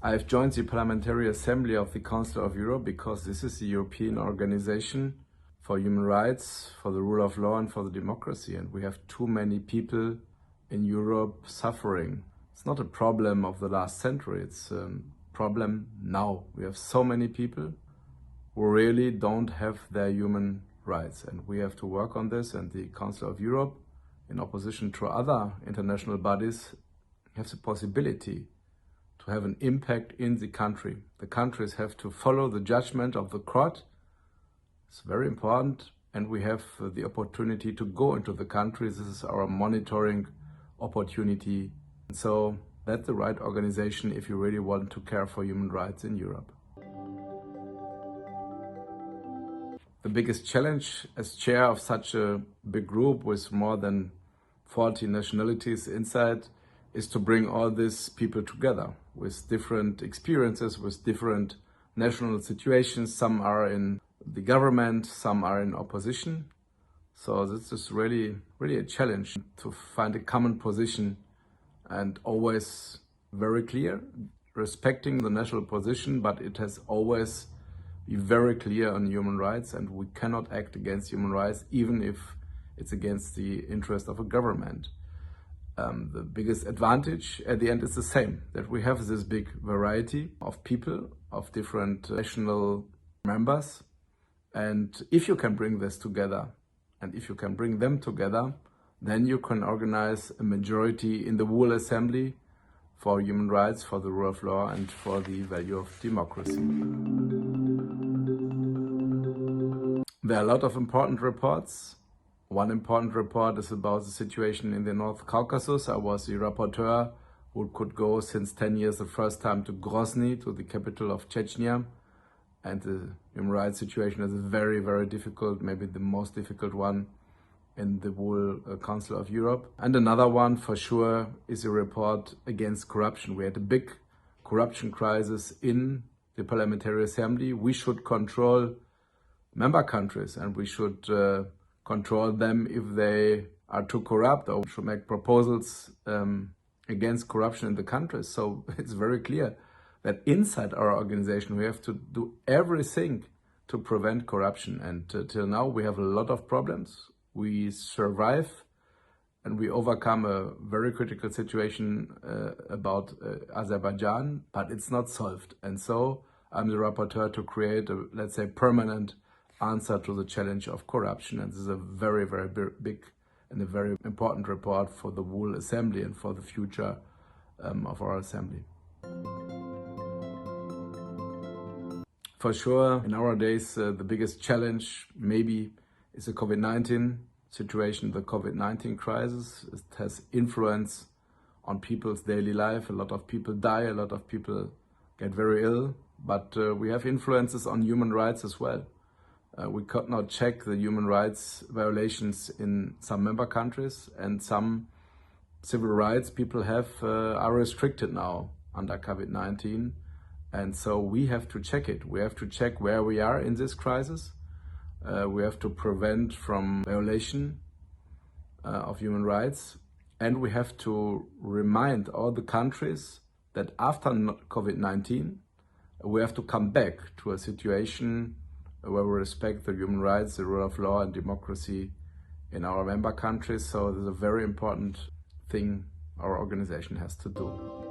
I've joined the Parliamentary Assembly of the Council of Europe because this is the European organization for human rights, for the rule of law and for the democracy. And we have too many people in Europe suffering. It's not a problem of the last century, it's a problem now. We have so many people who really don't have their human rights. And we have to work on this, and the Council of Europe, in opposition to other international bodies, has the possibility to have an impact in the country. The countries have to follow the judgment of the court. It's very important, and we have the opportunity to go into the countries. This is our monitoring opportunity. So that's the right organization if you really want to care for human rights in Europe. The biggest challenge as chair of such a big group with more than 40 nationalities inside is to bring all these people together with different experiences, with different national situations. Some are in the government, some are in opposition. So this is really a challenge to find a common position and always very clear, respecting the national position, but it has always be very clear on human rights, and we cannot act against human rights even if it's against the interest of a government. The biggest advantage at the end is the same, that we have this big variety of people, of different national members. And if you can bring this together, and if you can bring them together, then you can organize a majority in the whole assembly for human rights, for the rule of law, and for the value of democracy. There are a lot of important reports. One important report is about the situation in the North Caucasus. I was the rapporteur who could go since 10 years the first time to Grozny, to the capital of Chechnya. And the human rights situation is very, very difficult, maybe the most difficult one in the whole Council of Europe. And another one for sure is a report against corruption. We had a big corruption crisis in the Parliamentary Assembly. We should control member countries, and we should control them if they are too corrupt, or should make proposals against corruption in the countries. So it's very clear that inside our organization we have to do everything to prevent corruption. And till now we have a lot of problems. We survive and we overcome a very critical situation about Azerbaijan, but it's not solved. And so I'm the rapporteur to create a, let's say, permanent answer to the challenge of corruption. And this is a very, very big and a very important report for the whole assembly and for the future of our assembly. For sure, in our days, the biggest challenge maybe is the COVID-19 situation, the COVID-19 crisis. It has influence on people's daily life. A lot of people die, a lot of people get very ill, but we have influences on human rights as well. We could not check the human rights violations in some member countries, and some civil rights people have are restricted now under COVID-19. And so we have to check it. We have to check where we are in this crisis. We have to prevent from violation of human rights. And we have to remind all the countries that after COVID-19, we have to come back to a situation where we respect the human rights, the rule of law and democracy in our member countries. So this is a very important thing our organization has to do.